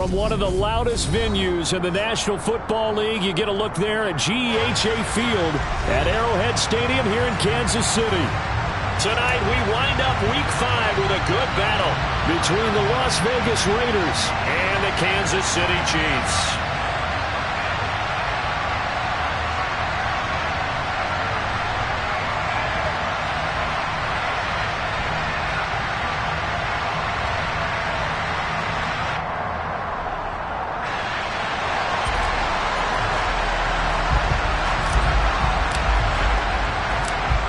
From one of the loudest venues in the National Football League, you get a look there at GEHA Field at Arrowhead Stadium here in Kansas City. Tonight, we wind up Week 5 with a good battle between the Las Vegas Raiders and the Kansas City Chiefs.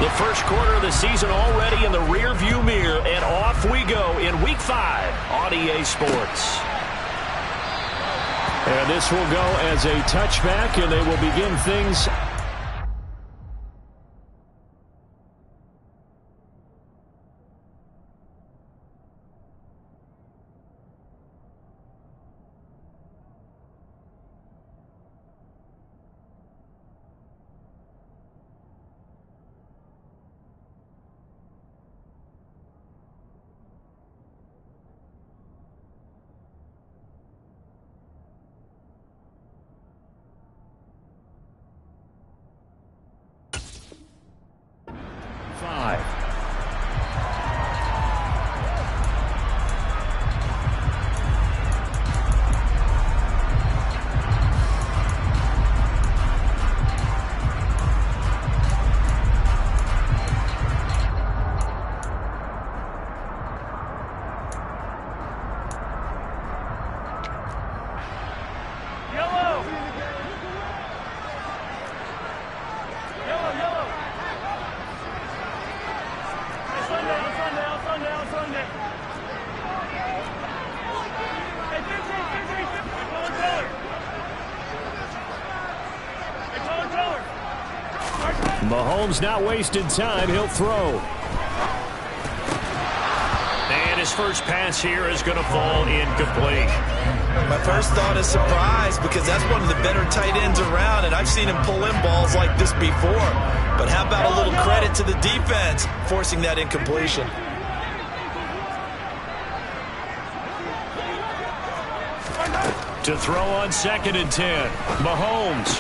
The first quarter of the season already in the rear-view mirror, and off we go in Week 5 on EA Sports. And this will go as a touchback, and they will begin things. Mahomes not wasting time. He'll throw. And his first pass here is going to fall incomplete. My first thought is surprise, because that's one of the better tight ends around, and I've seen him pull in balls like this before. But how about a little credit to the defense forcing that incompletion? To throw on 2nd and 10. Mahomes.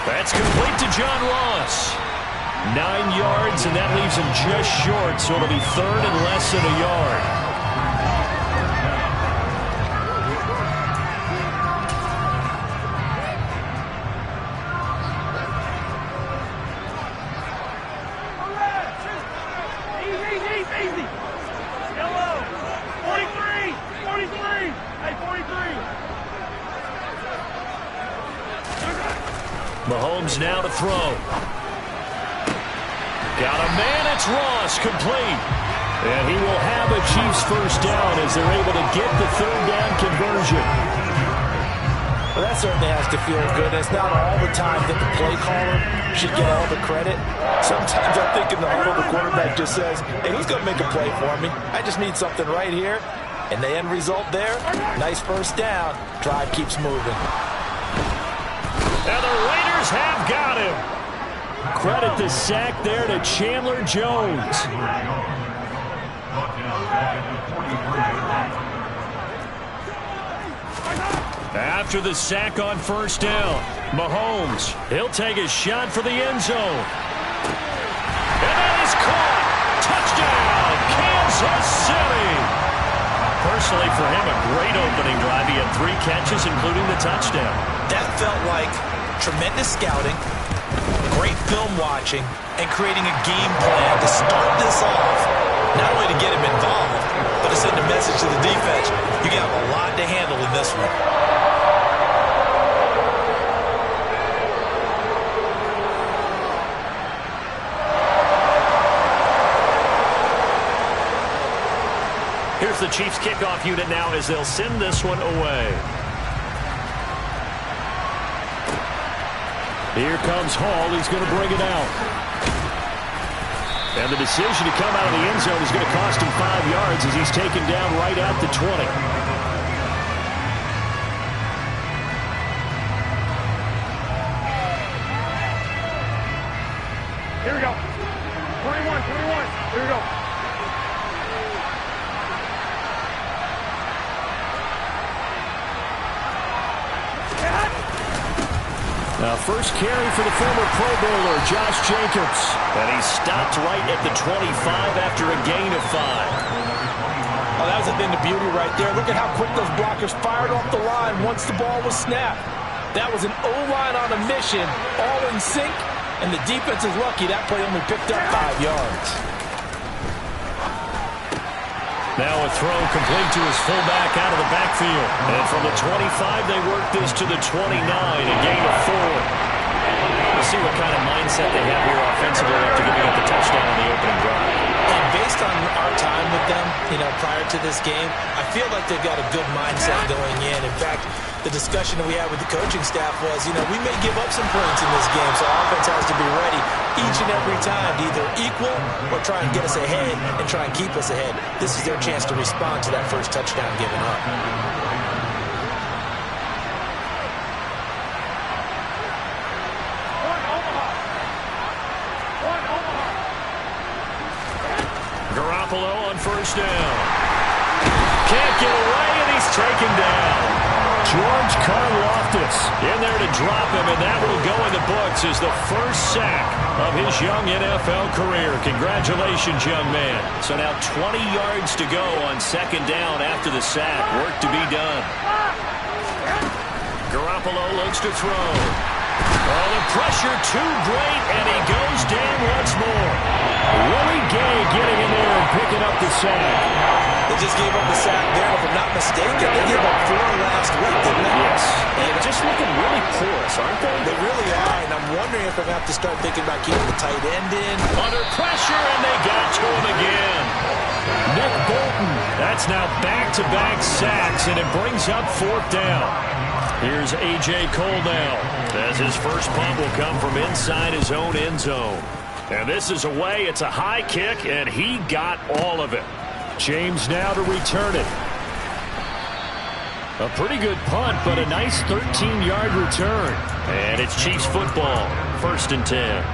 That's complete to John Ross. 9 yards, and that leaves him just short, so it'll be 3rd and less than a yard. Easy. Yellow. 43. Hey, 43. Mahomes now to throw. Got a man, it's Ross, complete. And he will have a Chiefs first down as they're able to get the 3rd down conversion. Well, that certainly has to feel good. It's not all the time that the play caller should get all the credit. Sometimes I think in the huddle, the quarterback just says, hey, who's going to make a play for me? I just need something right here. And the end result there, nice first down. Drive keeps moving. And the Raiders have got him. Credit the sack there to Chandler Jones. After the sack on first down, Mahomes, he'll take a shot for the end zone. And that is caught. Touchdown, Kansas City. Personally, for him, a great opening drive. He had 3 catches, including the touchdown. That felt like tremendous scouting, great film watching, and creating a game plan to start this off, not only to get him involved, but to send a message to the defense. You got a lot to handle in this one. Here's the Chiefs kickoff unit now as they'll send this one away. Here comes Hall. He's going to bring it out. And the decision to come out of the end zone is going to cost him 5 yards as he's taken down right at the 20. Here we go. 21. Here we go. First carry for the former Pro Bowler, Josh Jacobs. And he stopped right at the 25 after a gain of 5. Oh, that was a thing of beauty right there. Look at how quick those blockers fired off the line once the ball was snapped. That was an O-line on a mission, all in sync, and the defense is lucky that play only picked up 5 yards. Now a throw complete to his fullback out of the backfield. And from the 25, they work this to the 29, a gain of 4. We'll see what kind of mindset they have here offensively after giving up the touchdown on the opening drive. And based on our time with them, prior to this game, I feel like they've got a good mindset going in. In fact, the discussion that we had with the coaching staff was, we may give up some points in this game, so offense has to be ready each and every time to either equal or try and get us ahead and try and keep us ahead. This is their chance to respond to that first touchdown given up. Garoppolo on first down. Can't get away, and he's taken down. George Karlaftis in there to drop him, and that will go in the books as the first sack of his young NFL career. Congratulations, young man. So now 20 yards to go on second down after the sack. Work to be done. Garoppolo looks to throw. Oh, the pressure too great, and he goes down once more. Willie Gay getting in there and picking up the sack. They just gave up the sack there. If I'm not mistaken, they gave up 4 last week, didn't they? Yes. They're just looking really porous, aren't they? They really are, and I'm wondering if I'm going to have to start thinking about keeping the tight end in. Under pressure, and they got to him again. Nick Bolton. That's now back-to-back sacks, and it brings up 4th down. Here's A.J. Cole now, as his first punt will come from inside his own end zone. And this is away. It's a high kick, and he got all of it. James now to return it. A pretty good punt, but a nice 13-yard return. And it's Chiefs football, 1st and 10.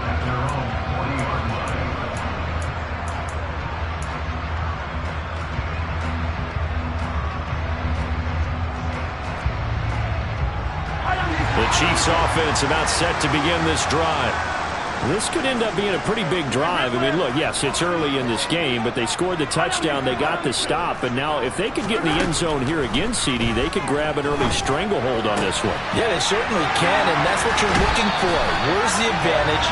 The Chiefs offense about set to begin this drive. This could end up being a pretty big drive. I mean, look, yes, it's early in this game, but they scored the touchdown. They got the stop. And now if they could get in the end zone here again, CD, they could grab an early stranglehold on this one. Yeah, they certainly can, and that's what you're looking for. Where's the advantage?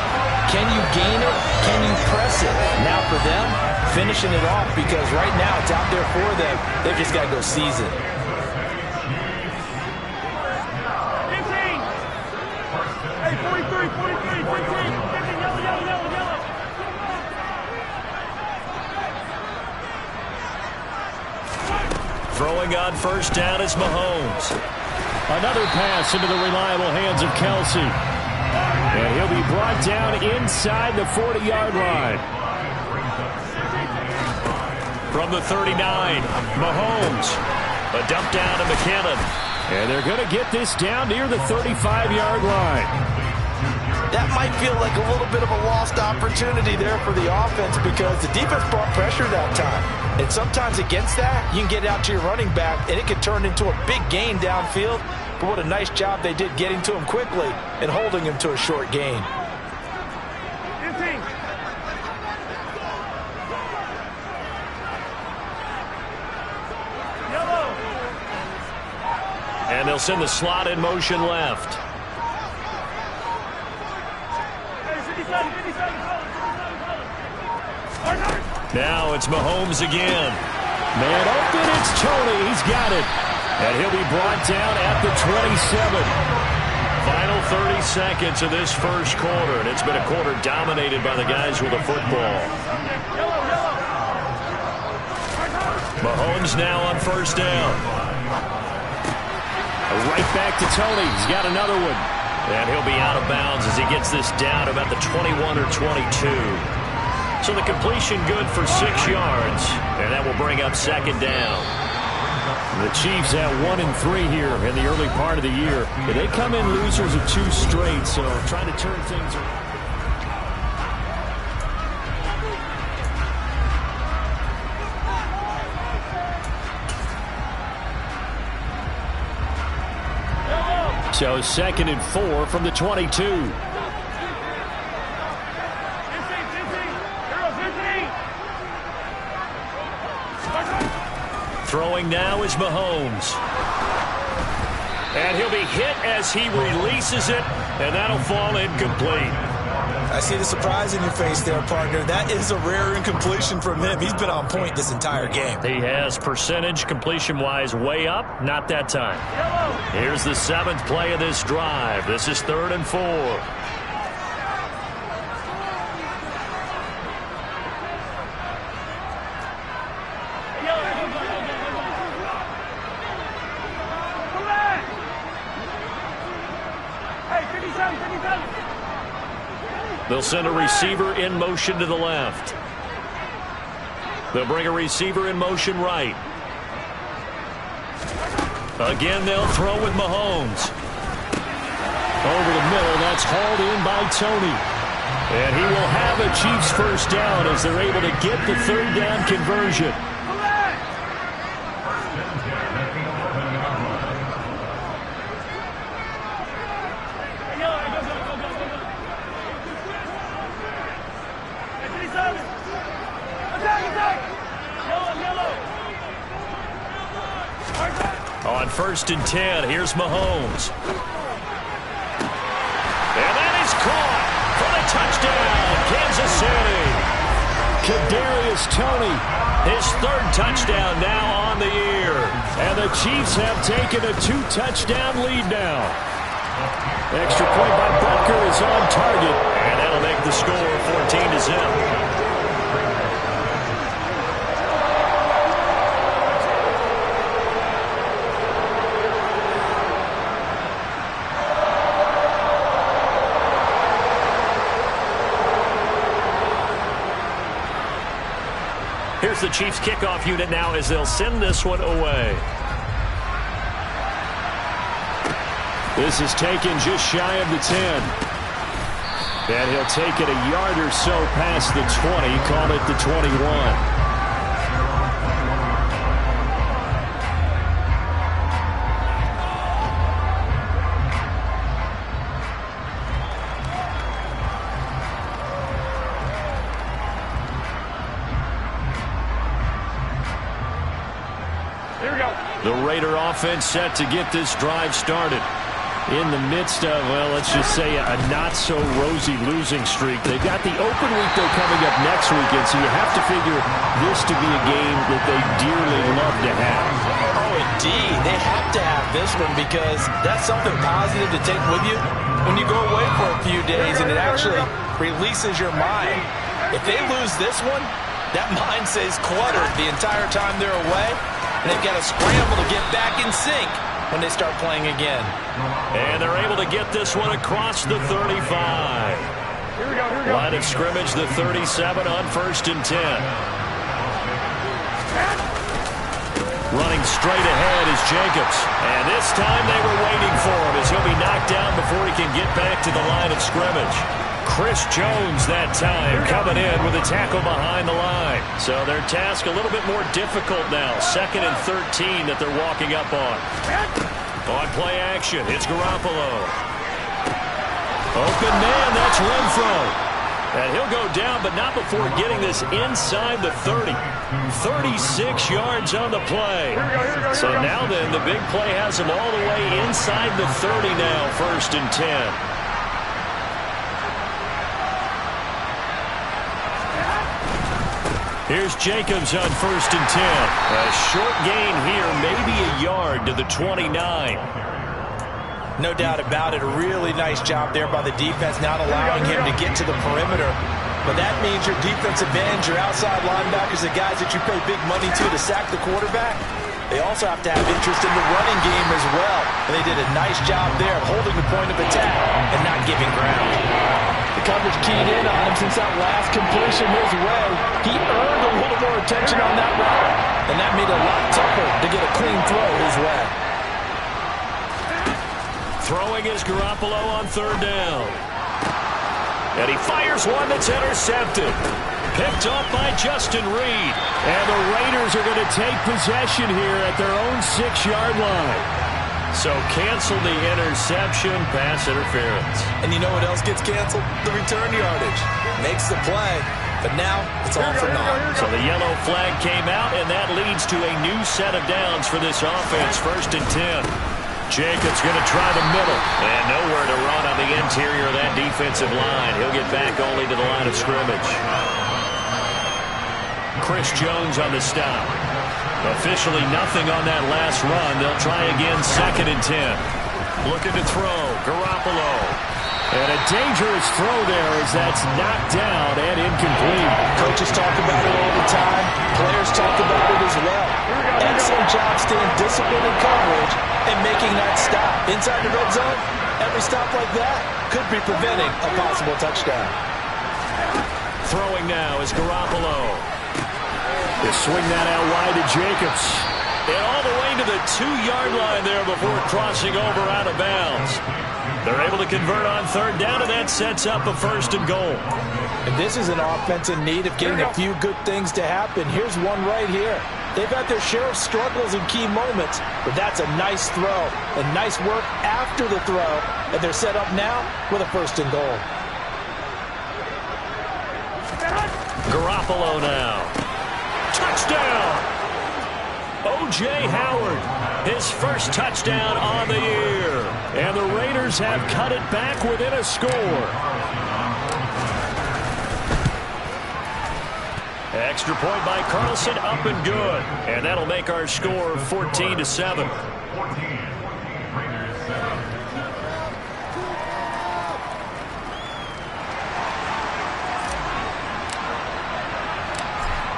Can you gain it? Can you press it? Now for them, finishing it off, because right now it's out there for them. They've just got to go seize it. Hey, 43, 15. Throwing on first down is Mahomes. Another pass into the reliable hands of Kelsey. And he'll be brought down inside the 40-yard line. From the 39, Mahomes. A dump down to McKinnon. And they're going to get this down near the 35-yard line. That might feel like a little bit of a lost opportunity there for the offense because the defense brought pressure that time. And sometimes against that, you can get out to your running back, and it could turn into a big gain downfield. But what a nice job they did getting to him quickly and holding him to a short gain. 15. Yellow. And they'll send the slot in motion left. Now it's Mahomes again. Man open, it's Tony. He's got it. And he'll be brought down at the 27. Final 30 seconds of this first quarter, and it's been a quarter dominated by the guys with the football. Mahomes now on first down. Right back to Tony. He's got another one. And he'll be out of bounds as he gets this down about the 21 or 22. So the completion good for 6 yards, and that will bring up second down. The Chiefs have 1-3 here in the early part of the year. But they come in losers of 2 straight, so trying to turn things around. So 2nd and 4 from the 22. Throwing now is Mahomes. And he'll be hit as he releases it, and that'll fall incomplete. I see the surprise in your face there, partner. That is a rare incompletion from him. He's been on point this entire game. He has percentage completion-wise way up, not that time. Here's the 7th play of this drive. This is 3rd and 4. They'll send a receiver in motion to the left. They'll bring a receiver in motion right. Again, they'll throw with Mahomes. Over the middle, that's hauled in by Tony. And he will have a Chiefs first down as they're able to get the 3rd down conversion. On 1st and 10, here's Mahomes. And that is caught for the touchdown, Kansas City. Kadarius Toney, his 3rd touchdown now on the year. And the Chiefs have taken a 2-touchdown lead now. Extra point by Butker is on target, and that'll make the score 14-0. Here's the Chiefs kickoff unit now as they'll send this one away. This is taken just shy of the 10. And he'll take it a yard or so past the 20, call it the 21. The Raider offense set to get this drive started. In the midst of, well, let's just say a not-so-rosy losing streak. They've got the open week, though, coming up next weekend, so you have to figure this to be a game that they dearly love to have. Oh, indeed. They have to have this one because that's something positive to take with you when you go away for a few days, and it actually releases your mind. If they lose this one, that mind stays cluttered the entire time they're away, and they've got to scramble to get back in sync when they start playing again. And they're able to get this one across the 35. Here we go. Line of scrimmage, the 37 on 1st and 10. Running straight ahead is Jacobs. And this time they were waiting for him as he'll be knocked down before he can get back to the line of scrimmage. Chris Jones that time coming in with a tackle behind the line. So their task a little bit more difficult now. 2nd and 13 that they're walking up on. On play action, it's Garoppolo. Open man, that's Renfro. And he'll go down, but not before getting this inside the 30. 36 yards on the play. So now then, the big play has him all the way inside the 30 now, 1st and 10. Here's Jacobs on 1st and 10. A short gain here, maybe a yard to the 29. No doubt about it. A really nice job there by the defense, not allowing him to get to the perimeter. But that means your defensive ends, your outside linebackers, the guys that you pay big money to sack the quarterback, they also have to have interest in the running game as well. And they did a nice job there of holding the point of attack and not giving ground. The coverage keyed in on him since that last completion his way. He earned a little more attention on that route, and that made it a lot tougher to get a clean throw his way. Throwing is Garoppolo on 3rd down. And he fires one that's intercepted. Picked up by Justin Reed. And the Raiders are going to take possession here at their own 6-yard line. So cancel the interception, pass interference. And you know what else gets canceled? The return yardage. Makes the play, but now it's all for naught. So the yellow flag came out, and that leads to a new set of downs for this offense. 1st and 10. Jacobs going to try the middle. And nowhere to run on the interior of that defensive line. He'll get back only to the line of scrimmage. Chris Jones on the stop. Officially nothing on that last run. They'll try again 2nd and 10. Looking to throw. Garoppolo. And a dangerous throw there as that's knocked down and incomplete. Coaches talk about it all the time. Players talk about it as well. Excellent job staying disciplined in coverage and making that stop. Inside the red zone, every stop like that could be preventing a possible touchdown. Throwing now is Garoppolo. They swing that out wide to Jacobs. And all the way to the 2-yard line there before crossing over out of bounds. They're able to convert on 3rd down, and that sets up a 1st and goal. And this is an offense in need of getting a few good things to happen. Here's one right here. They've had their share of struggles in key moments, but that's a nice throw and nice work after the throw. And they're set up now with a 1st and goal. Garoppolo now. Touchdown! O.J. Howard, his first touchdown on the year. And the Raiders have cut it back within a score. Extra point by Carlson, up and good. And that'll make our score 14-7.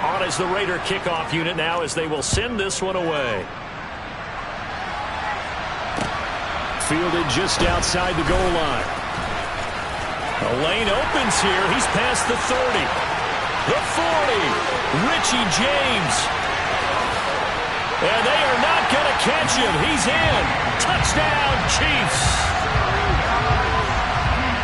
On as the Raider kickoff unit now as they will send this one away. Fielded just outside the goal line. The lane opens here. He's past the 30. The 40. Richie James. And they are not going to catch him. He's in. Touchdown, Chiefs.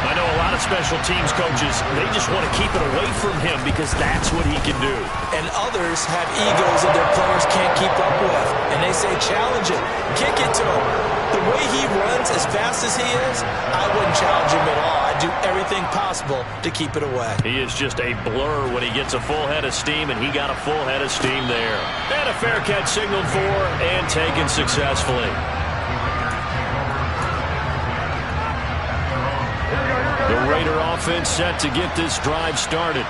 I know a lot of special teams coaches, they just want to keep it away from him because that's what he can do. And others have egos that their players can't keep up with. And they say, challenge it. Kick it to him. The way he runs as fast as he is, I wouldn't challenge him at all. I'd do everything possible to keep it away. He is just a blur when he gets a full head of steam, and he got a full head of steam there. And a fair catch signaled for and taken successfully. The Raider offense set to get this drive started.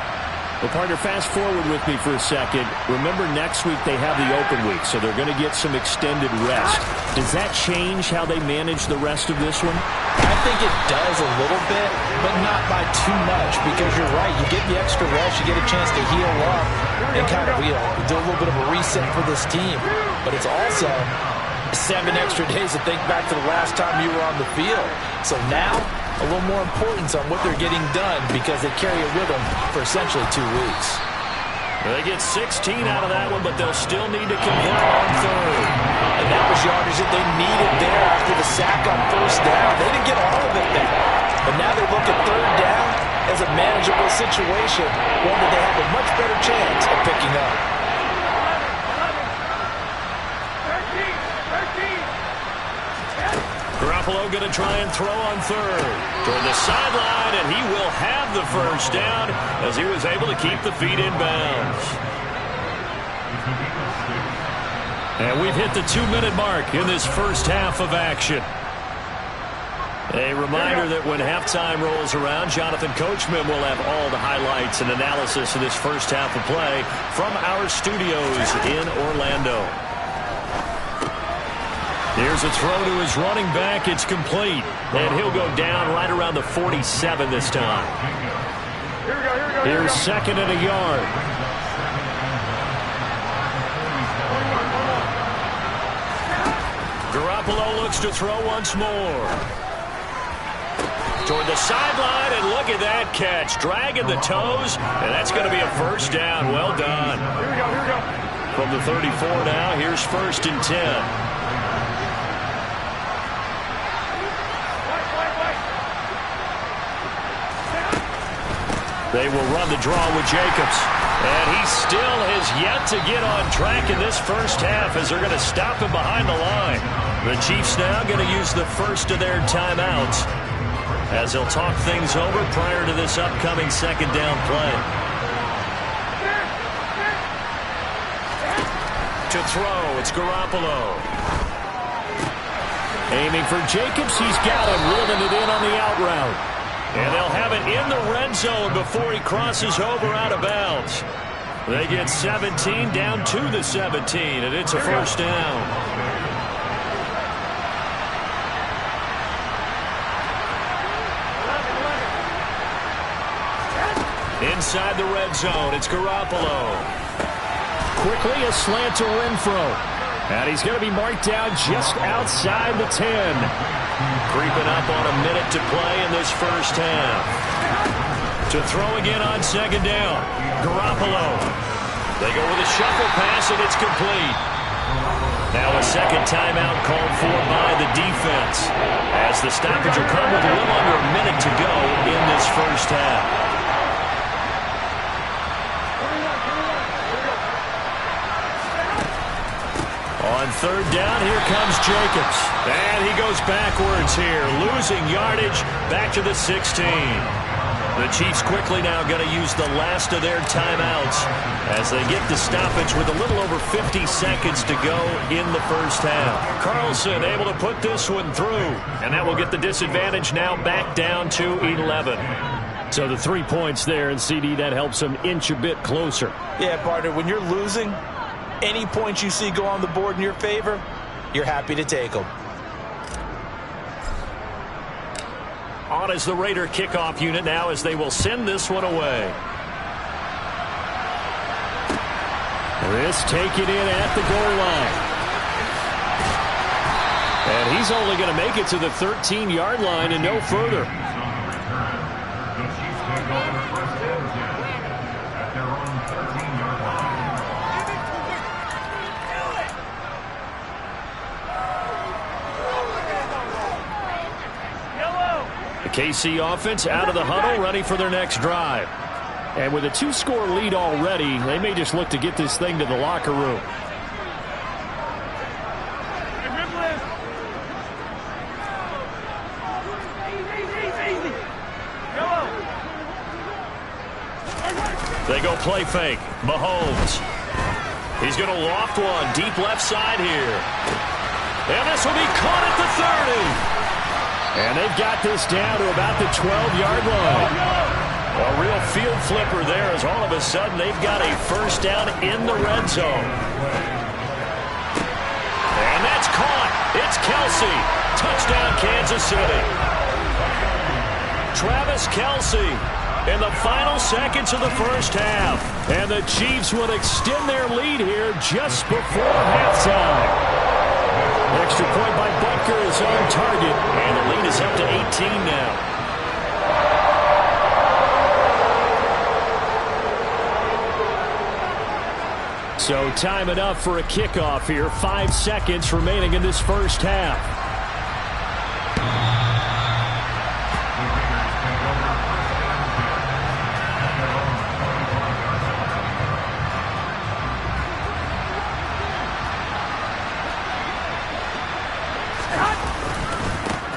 Well, partner, fast forward with me for a second. Remember, next week they have the open week, so they're going to get some extended rest. Does that change how they manage the rest of this one? I think it does a little bit, but not by too much, because you're right. You get the extra rest, you get a chance to heal up and kind of, do a little bit of a reset for this team. But it's also 7 extra days to think back to the last time you were on the field. So now, a little more importance on what they're getting done because they carry it with them for essentially 2 weeks. They get 16 out of that one, but they'll still need to convert on 3rd. And that was yardage that they needed there after the sack on 1st down. They didn't get all of it back. But now they look at 3rd down as a manageable situation, one that they have a much better chance of picking up. Garoppolo going to try and throw on 3rd. Toward the sideline, and he will have the 1st down as he was able to keep the feet in bounds. And we've hit the 2-minute mark in this first half of action. A reminder that when halftime rolls around, Jonathan Coachman will have all the highlights and analysis of this first half of play from our studios in Orlando. Here's a throw to his running back. It's complete. And he'll go down right around the 47 this time. Here's 2nd and a yard. Garoppolo looks to throw once more. Toward the sideline, and look at that catch. Dragging the toes, and that's going to be a 1st down. Well done. From the 34 now, here's 1st and 10. They will run the draw with Jacobs. And he still has yet to get on track in this first half as they're going to stop him behind the line. The Chiefs now going to use the first of their timeouts as they'll talk things over prior to this upcoming second down play. To throw, it's Garoppolo. Aiming for Jacobs, he's got him, reeling it in on the out route. And they'll have it in the red zone before he crosses over out of bounds. They get 17 down to the 17, and it's a first down. Inside the red zone, it's Garoppolo. Quickly a slant to Renfro. And he's going to be marked down just outside the 10. Creeping up on a minute to play in this first half. To throw again on second down. Garoppolo. They go with a shuffle pass, and it's complete. Now a second timeout called for by the defense, as the stoppage will come with a little under a minute to go in this first half. On third down, here comes Jacobs. And he goes backwards here, losing yardage back to the 16. The Chiefs quickly now going to use the last of their timeouts as they get the stoppage with a little over 50 seconds to go in the first half. Carlson able to put this one through, and that will get the disadvantage now back down to 11. So the 3 points there, and CD, that helps them inch a bit closer. Yeah, partner, when you're losing, any points you see go on the board in your favor, you're happy to take them. On is the Raider kickoff unit now as they will send this one away. This taken in at the goal line. And he's only going to make it to the 13-yard line and no further. KC offense out of the huddle, ready for their next drive. And with a 2-score lead already, they may just look to get this thing to the locker room. They go play fake. Mahomes. He's going to loft one deep left side here. And this will be caught at the 30. And they've got this down to about the 12-yard line. A real field flipper there as all of a sudden they've got a first down in the red zone. And that's caught. It's Kelsey. Touchdown, Kansas City. Travis Kelsey in the final seconds of the first half. And the Chiefs will extend their lead here just before halftime. Extra point by Butker is on target, and the lead is up to 18 now. So time enough for a kickoff here. 5 seconds remaining in this first half.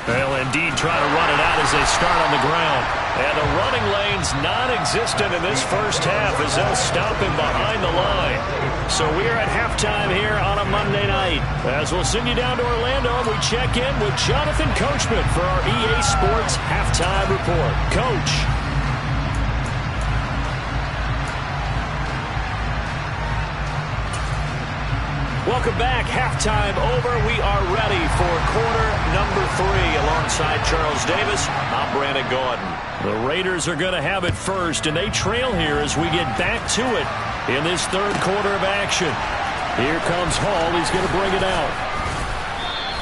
They'll indeed try to run it out as they start on the ground. And the running lane's non-existent in this first half as they'll stop him behind the line. So we are at halftime here on a Monday night. As we'll send you down to Orlando, and we check in with Jonathan Coachman for our EA Sports Halftime Report. Coach. Welcome back. Halftime over. We are ready for quarter number 3. Alongside Charles Davis, I'm Brandon Gordon. The Raiders are going to have it first, and they trail here as we get back to it in this third quarter of action. Here comes Hall. He's going to bring it out.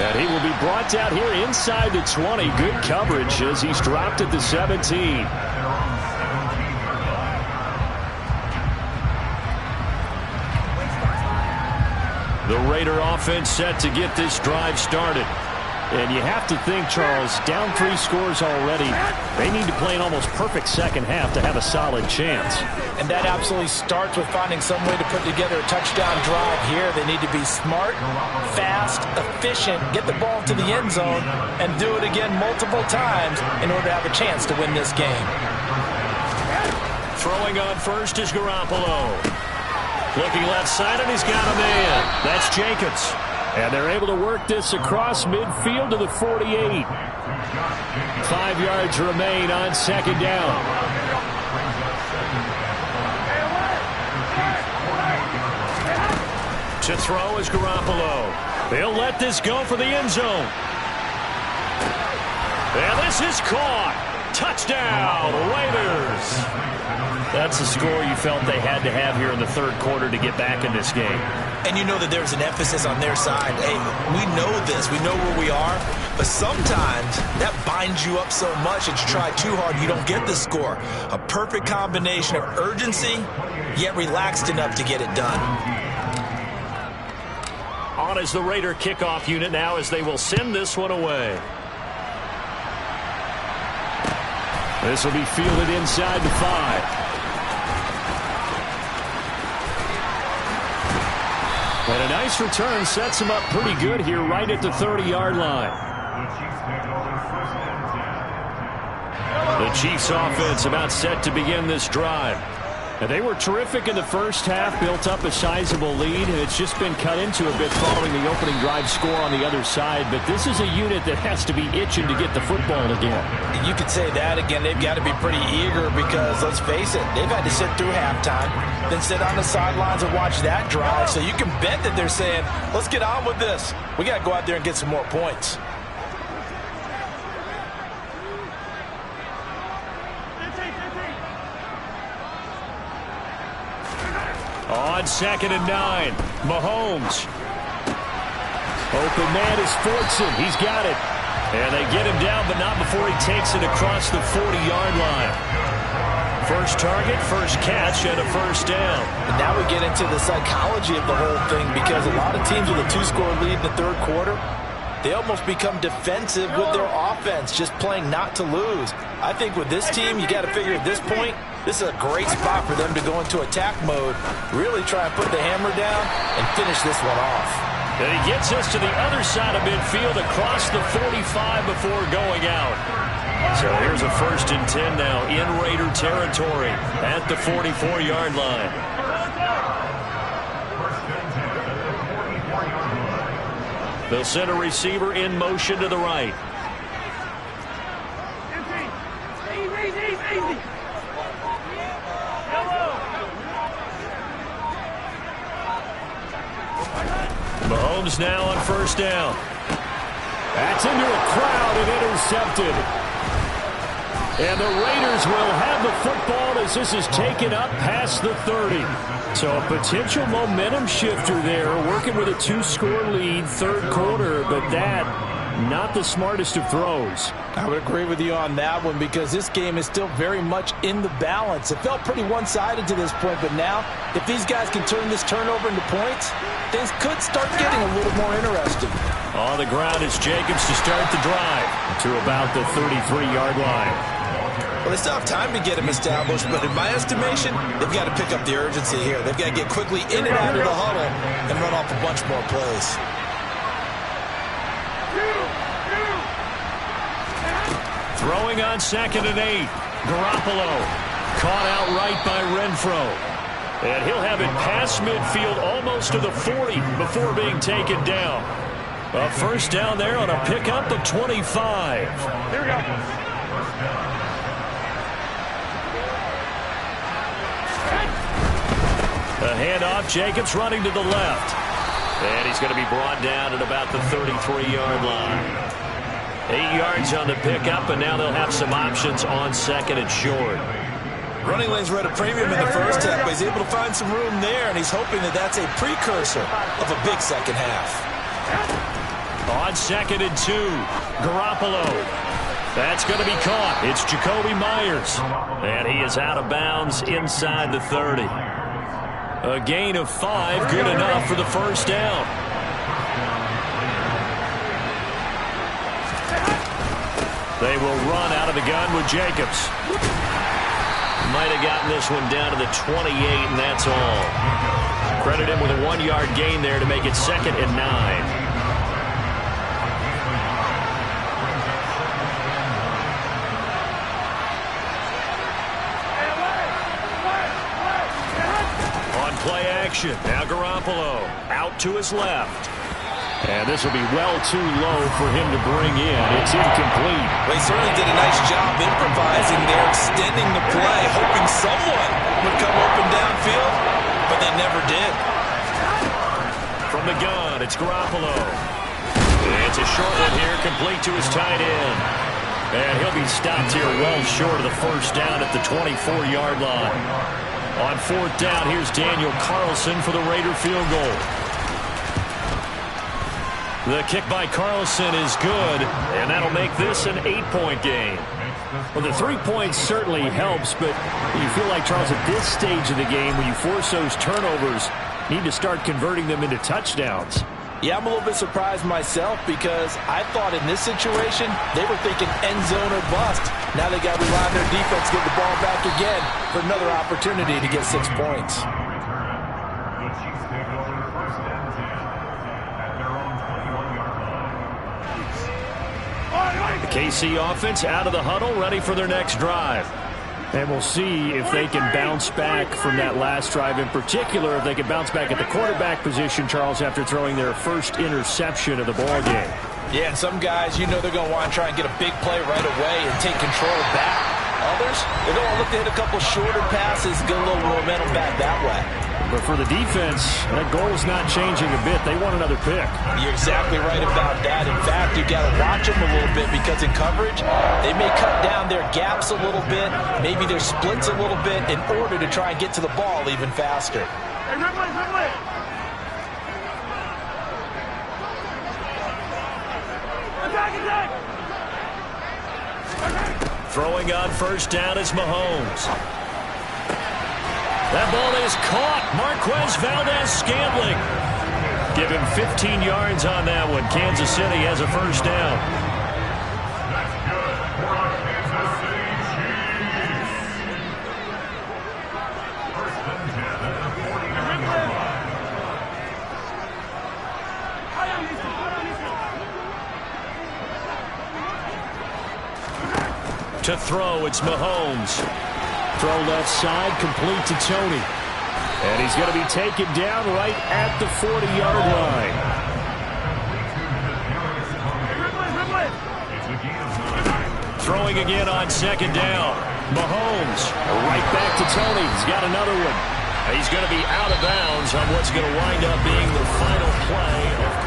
And he will be brought down here inside the 20. Good coverage as he's dropped at the 17. The Raider offense set to get this drive started. And you have to think, Charles, down 3 scores already. They need to play an almost perfect second half to have a solid chance. And that absolutely starts with finding some way to put together a touchdown drive here. They need to be smart, fast, efficient, get the ball to the end zone, and do it again multiple times in order to have a chance to win this game. Throwing on first is Garoppolo. Looking left side, and he's got a man. That's Jacobs. And they're able to work this across midfield to the 48. 5 yards remain on second down. To throw is Garoppolo. They'll let this go for the end zone. And this is caught. Touchdown, Raiders. That's the score you felt they had to have here in the third quarter to get back in this game. And you know that there's an emphasis on their side. Hey, we know this. We know where we are. But sometimes that binds you up so much that you try too hard, you don't get the score. A perfect combination of urgency, yet relaxed enough to get it done. On is the Raider kickoff unit now as they will send this one away. This will be fielded inside the 5. And a nice return sets him up pretty good here right at the 30-yard line. The Chiefs offense about set to begin this drive. And they were terrific in the first half, built up a sizable lead, and it's just been cut into a bit following the opening drive score on the other side. But this is a unit that has to be itching to get the football again. You could say that again. They've got to be pretty eager because, let's face it, they've had to sit through halftime, then sit on the sidelines and watch that drive. So you can bet that they're saying, let's get on with this. We got to go out there and get some more points. On 2nd and 9, Mahomes. Open man is Fortson. He's got it. And they get him down, but not before he takes it across the 40-yard line. First target, first catch, and a first down. And now we get into the psychology of the whole thing because a lot of teams with a 2-score lead in the third quarter, they almost become defensive with their offense, just playing not to lose. I think with this team, you got to figure at this point, this is a great spot for them to go into attack mode, really try and put the hammer down and finish this one off. And he gets us to the other side of midfield across the 45 before going out. So here's a 1st and 10 now in Raider territory at the 44-yard line. They'll send a receiver in motion to the right. Mahomes now on first down. That's into a crowd and intercepted. And the Raiders will have the football as this is taken up past the 30. So a potential momentum shifter there, working with a 2-score lead, third quarter, but that, not the smartest of throws. I would agree with you on that one because this game is still very much in the balance. It felt pretty one-sided to this point, but now, if these guys can turn this turnover into points, things could start getting a little more interesting. On the ground is Jacobs to start the drive to about the 33-yard line. Well, they still have time to get him established, but in my estimation, they've got to pick up the urgency here. They've got to get quickly in and out of the huddle and run off a bunch more plays. Throwing on 2nd and 8. Garoppolo caught out right by Renfro. And he'll have it past midfield almost to the 40 before being taken down. A first down there on a pickup of 25. Here we go. A handoff, Jacobs running to the left. And he's going to be brought down at about the 33-yard line. 8 yards on the pickup, and now they'll have some options on 2nd and short. Running lanes were at a premium in the first half, but he's able to find some room there, and he's hoping that that's a precursor of a big second half. On 2nd and 2, Garoppolo. That's going to be caught. It's Jacoby Myers. And he is out of bounds inside the 30. A gain of 5, good enough for the first down. They will run out of the gun with Jacobs. Might have gotten this one down to the 28, and that's all. Credit him with a 1-yard gain there to make it 2nd and 9. Play action. Now Garoppolo out to his left. And this will be well too low for him to bring in. It's incomplete. They certainly did a nice job improvising there, extending the play, hoping someone would come open downfield, but they never did. From the gun, it's Garoppolo. It's a short one here, complete to his tight end. And he'll be stopped here well short of the first down at the 24-yard line. On 4th down, here's Daniel Carlson for the Raider field goal. The kick by Carlson is good, and that'll make this an 8-point game. Well, the 3 points certainly helps, but you feel like, Charles, at this stage of the game, when you force those turnovers, you need to start converting them into touchdowns. Yeah, I'm a little bit surprised myself because I thought in this situation they were thinking end zone or bust. Now they got to rely on their defense to get the ball back again for another opportunity to get 6 points. The KC offense out of the huddle, ready for their next drive. And we'll see if they can bounce back from that last drive. In particular, if they can bounce back at the quarterback position, Charles, after throwing their first interception of the ball game. Yeah, and some guys, you know they're going to want to try and get a big play right away and take control back. Others, they're going to look to hit a couple shorter passes, get a little momentum back that way. But for the defense, that goal is not changing a bit. They want another pick. You're exactly right about that. In fact, you got to watch them a little bit because in coverage, they may cut down their gaps a little bit, maybe their splits a little bit in order to try and get to the ball even faster. Hey, Ripley! Attack! Throwing on 1st down is Mahomes. That ball is caught. Marquez Valdez-Scantling. Give him 15 yards on that one. Kansas City has a 1st down. To throw, it's Mahomes. Throw left side, complete to Tony. And he's going to be taken down right at the 40-yard line. Throwing again on 2nd down. Mahomes right back to Tony. He's got another one. He's going to be out of bounds on what's going to wind up being the final play of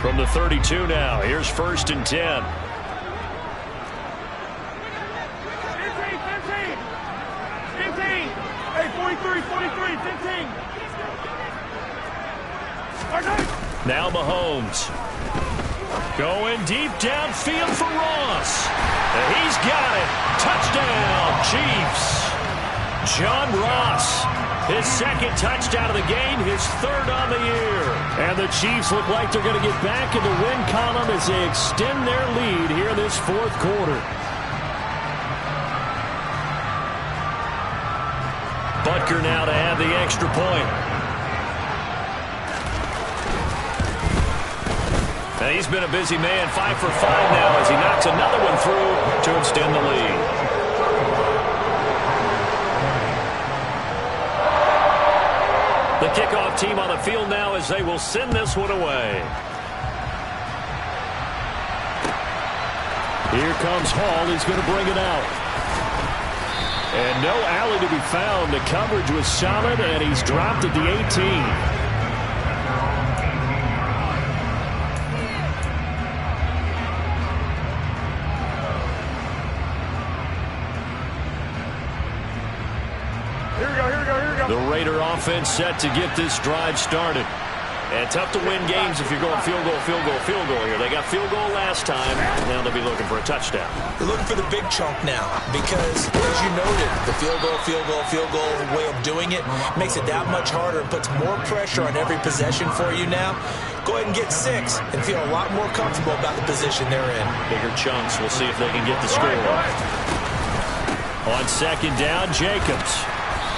from the 32 now. Here's 1st and 10. 15. Hey, 43, 15. Now Mahomes. Going deep downfield for Ross. He's got it. Touchdown, Chiefs. John Ross. His 2nd touchdown of the game, his 3rd on the year. And the Chiefs look like they're going to get back in the win column as they extend their lead here this 4th quarter. Butker now to add the extra point. Now he's been a busy man, 5 for 5 now as he knocks another one through to extend the lead. The kickoff team on the field now as they will send this one away. Here comes Hall. He's going to bring it out. And no alley to be found. The coverage was solid, and he's dropped at the 18. Here we go. The Raider offense set to get this drive started. And tough to win games if you're going field goal, field goal, field goal here. They got field goal last time. Now they'll be looking for a touchdown. They're looking for the big chunk now because, as you noted, the field goal, field goal, field goal way of doing it makes it that much harder and puts more pressure on every possession for you now. Go ahead and get 6 and feel a lot more comfortable about the position they're in. Bigger chunks. We'll see if they can get the score. On second down, Jacobs.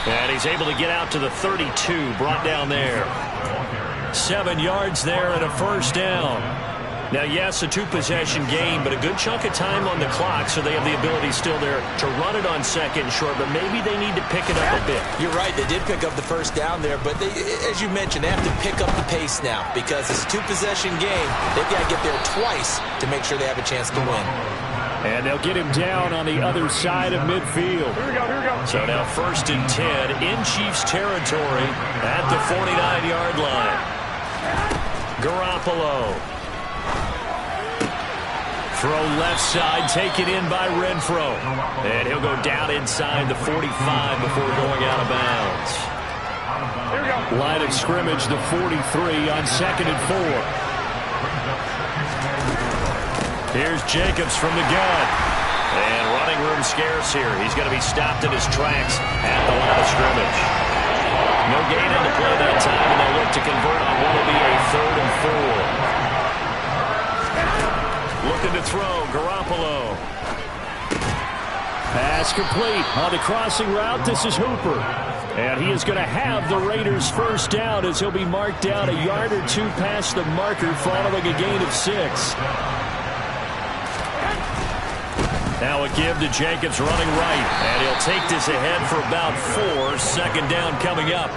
And he's able to get out to the 32, brought down there. 7 yards there and a first down. Now, yes, a 2-possession game, but a good chunk of time on the clock, so they have the ability still there to run it on second and short, but maybe they need to pick it up a bit. You're right. They did pick up the first down there, but they, as you mentioned, they have to pick up the pace now because it's a 2-possession game. They've got to get there twice to make sure they have a chance to win. And they'll get him down on the other side of midfield. Here we go, here we go. So now 1st and 10 in Chiefs territory at the 49-yard line. Garoppolo. Throw left side, taken in by Renfro. And he'll go down inside the 45 before going out of bounds. Here we go. Line of scrimmage, the 43 on 2nd and 4. Here's Jacobs from the gun. And running room scarce here. He's going to be stopped in his tracks at the line of scrimmage. No gain into play that time, and they'll look to convert on what will be a 3rd and 4. Looking to throw, Garoppolo. Pass complete on the crossing route. This is Hooper. And he is going to have the Raiders first down as he'll be marked down a yard or 2 past the marker following a gain of 6. Now a give to Jacobs running right. And he'll take this ahead for about 4. 2nd down coming up.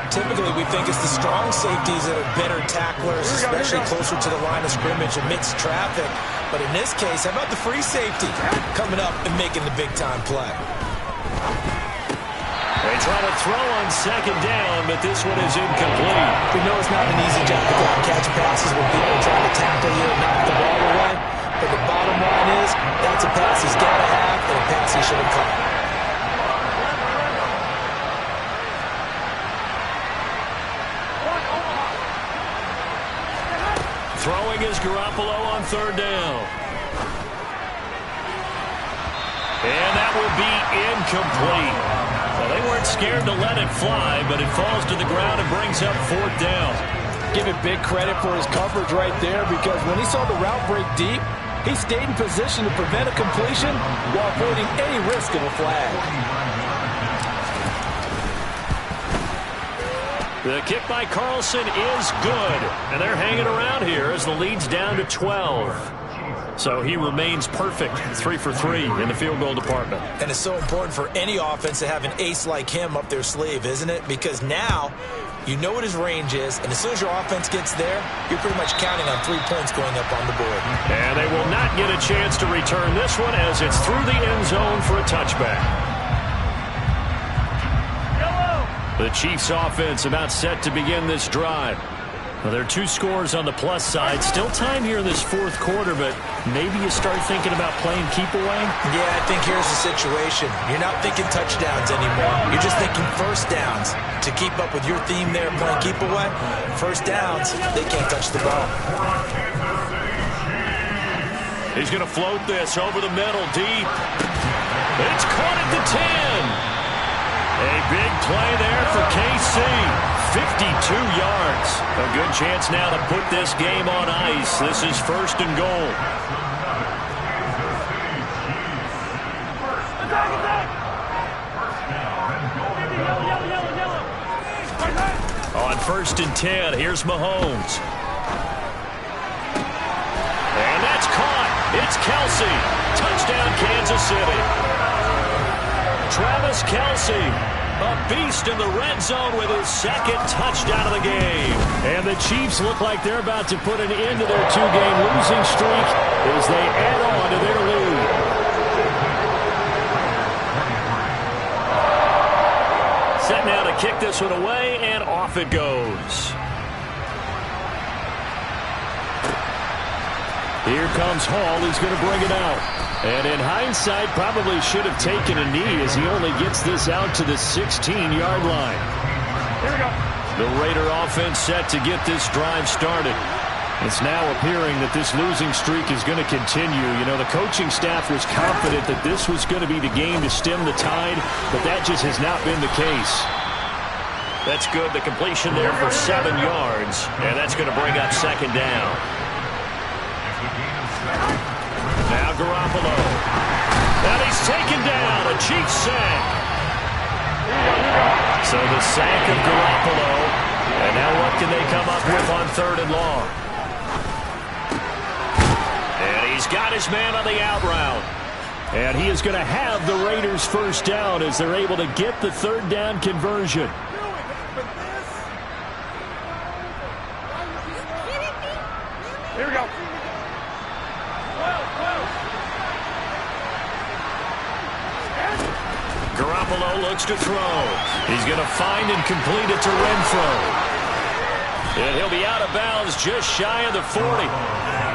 Typically, we think it's the strong safeties that are better tacklers, especially closer to the line of scrimmage amidst traffic. But in this case, how about the free safety coming up and making the big-time play? They try to throw on 2nd down, but this one is incomplete. We know it's not an easy job to go out and catch passes when people are trying to tackle you and knock the ball away. But the bottom line is, that's a pass he's got to have and a pass he should have caught. Throwing is Garoppolo on 3rd down. And that will be incomplete. Well, they weren't scared to let it fly, but it falls to the ground and brings up 4th down. Give it big credit for his coverage right there because when he saw the route break deep, he stayed in position to prevent a completion while avoiding any risk of a flag. The kick by Carlson is good. And they're hanging around here as the lead's down to 12. So he remains perfect, 3 for 3 in the field goal department. And it's so important for any offense to have an ace like him up their sleeve, isn't it? Because now you know what his range is, and as soon as your offense gets there, you're pretty much counting on 3 points going up on the board. And they will not get a chance to return this one as it's through the end zone for a touchback. The Chiefs offense about set to begin this drive. Well, there are 2 scores on the plus side. Still time here in this 4th quarter, but maybe you start thinking about playing keep away? Yeah, I think here's the situation. You're not thinking touchdowns anymore. You're just thinking first downs. To keep up with your theme there, playing keep away, first downs, they can't touch the ball. He's going to float this over the middle, deep. It's caught at the 10. A big play there for KC. 52 yards. A good chance now to put this game on ice. This is 1st and goal. On 1st and 10, here's Mahomes. And that's caught. It's Kelsey. Touchdown, Kansas City. Travis Kelsey, a beast in the red zone with his 2nd touchdown of the game. And the Chiefs look like they're about to put an end to their 2-game losing streak as they add on to their lead. Set now to kick this one away, and off it goes. Here comes Hall. He's going to bring it out. And in hindsight, probably should have taken a knee as he only gets this out to the 16-yard line. Here we go. The Raider offense set to get this drive started. It's now appearing that this losing streak is going to continue. You know, the coaching staff was confident that this was going to be the game to stem the tide, but that just has not been the case. That's good. The completion there for 7 yards, and that's going to bring up second down. Now Garoppolo. And he's taken down. A Chiefs sack. So the sack of Garoppolo. And now what can they come up with on 3rd and long? And he's got his man on the out route. And he is going to have the Raiders first down as they're able to get the 3rd down conversion. Here we go. Garoppolo looks to throw. He's going to find and complete it to Renfro. And he'll be out of bounds just shy of the 40.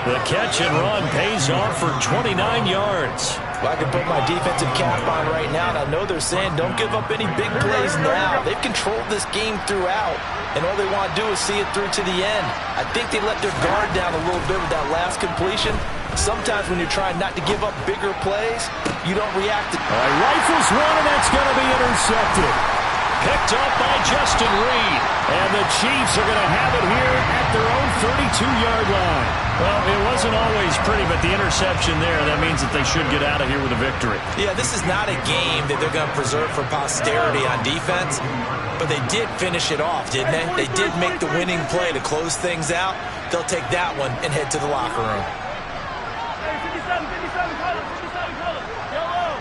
The catch and run pays off for 29 yards. Well, I can put my defensive cap on right now, and I know they're saying don't give up any big plays now. They've controlled this game throughout, and all they want to do is see it through to the end. I think they let their guard down a little bit with that last completion. Sometimes when you're trying not to give up bigger plays, you don't react. All right, rifles one, and that's going to be intercepted. Picked up by Justin Reed. And the Chiefs are going to have it here at their own 32-yard line. Well, it wasn't always pretty, but the interception there, that means that they should get out of here with a victory. Yeah, this is not a game that they're going to preserve for posterity on defense, but they did finish it off, didn't they? They did make the winning play to close things out. They'll take that one and head to the locker room. Hey, 57, color, yellow.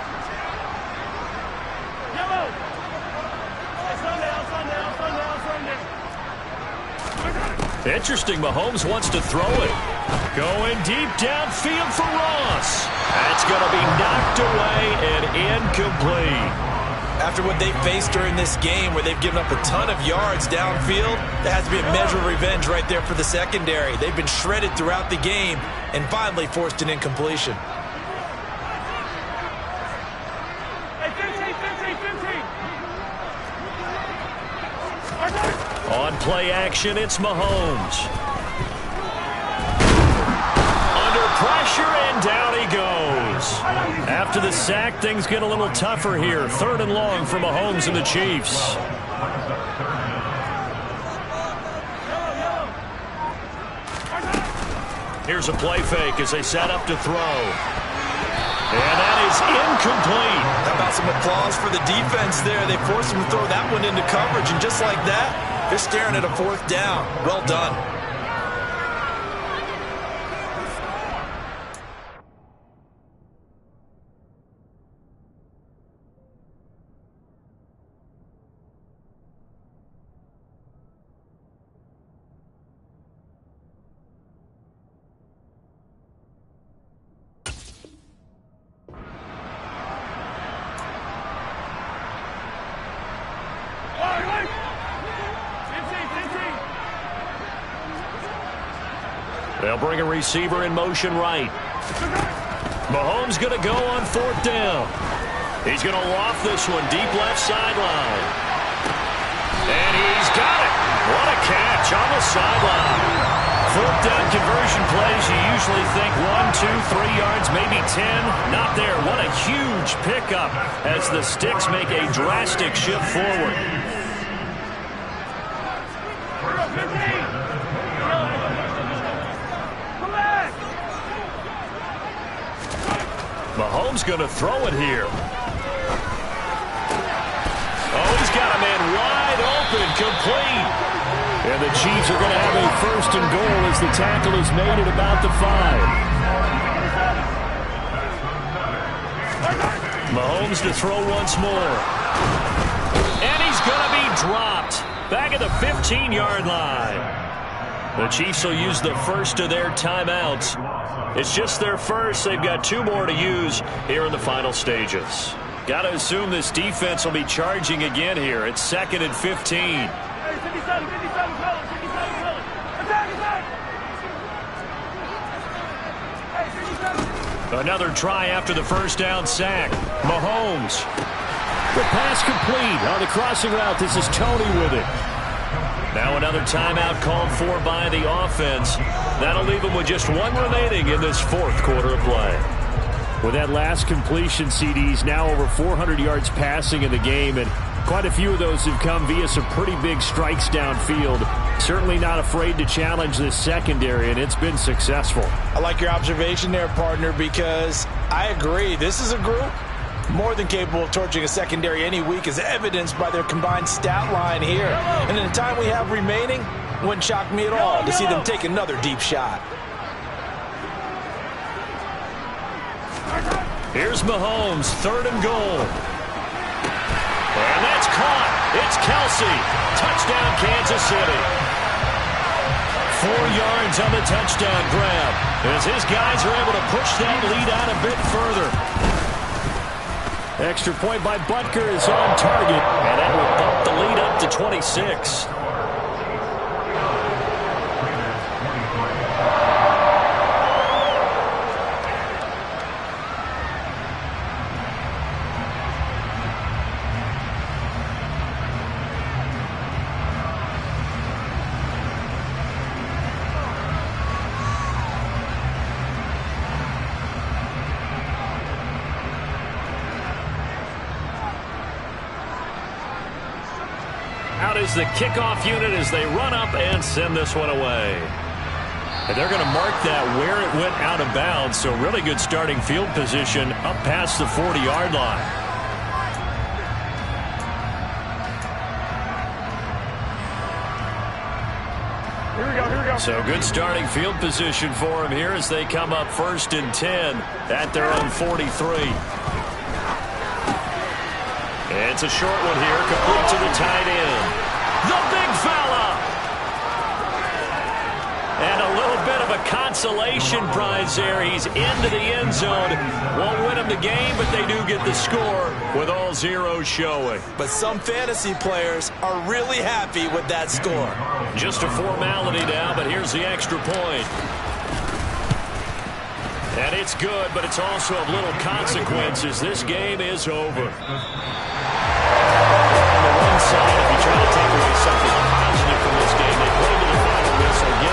Interesting, Mahomes wants to throw it. Going deep downfield for Ross. That's going to be knocked away and incomplete. After what they faced during this game where they've given up a ton of yards downfield, there has to be a measure of revenge right there for the secondary. They've been shredded throughout the game and finally forced an incompletion. Hey, 15. On play action, it's Mahomes. Under pressure, and down he goes. After the sack, things get a little tougher here. 3rd and long for Mahomes and the Chiefs. Here's a play fake as they set up to throw. And that is incomplete. How about some applause for the defense there? They forced him to throw that one into coverage, and just like that, they're staring at a 4th down. Well done. They'll bring a receiver in motion right. Mahomes going to go on 4th down. He's going to loft this one deep left sideline. And he's got it. What a catch on the sideline. 4th down conversion plays, you usually think 1, 2, 3 yards, maybe 10. Not there. What a huge pickup as the Sticks make a drastic shift forward. Mahomes going to throw it here. Oh, he's got a man wide open, complete. And the Chiefs are going to have a 1st and goal as the tackle is made at about the 5. Mahomes to throw once more. And he's going to be dropped back at the 15-yard line. The Chiefs will use the first of their timeouts. It's just their first. They've got 2 more to use here in the final stages. Got to assume this defense will be charging again here. It's 2nd and 15. Hey, 57, color. Attack. Hey, 57. Another try after the 1st down sack. Mahomes. The pass complete on the crossing route. This is Tony with it. Now another timeout called for by the offense. That'll leave them with just one remaining in this fourth quarter of play. With that last completion, CD's now over 400 yards passing in the game, and quite a few of those have come via some pretty big strikes downfield. Certainly not afraid to challenge this secondary, and it's been successful. I like your observation there, partner, because I agree. This is a group more than capable of torching a secondary any week, as evidenced by their combined stat line here. And in the time we have remaining, wouldn't shock me at all to see them take another deep shot. Here's Mahomes, 3rd and goal. And that's caught. It's Kelsey. Touchdown, Kansas City. 4 yards on the touchdown grab, as his guys are able to push that lead out a bit further. Extra point by Butker is on target, and that will bump the lead up to 26. Out is the kickoff unit as they run up and send this one away. And they're going to mark that where it went out of bounds, so really good starting field position up past the 40-yard line. Here we go. So good starting field position for them here as they come up 1st and 10 at their own 43. It's a short one here, complete to the tight end. The big fella! And a little bit of a consolation prize there. He's into the end zone. Won't win him the game, but they do get the score with all zeros showing. But some fantasy players are really happy with that score. Just a formality now, but here's the extra point. And it's good, but it's also of little consequences. This game is over.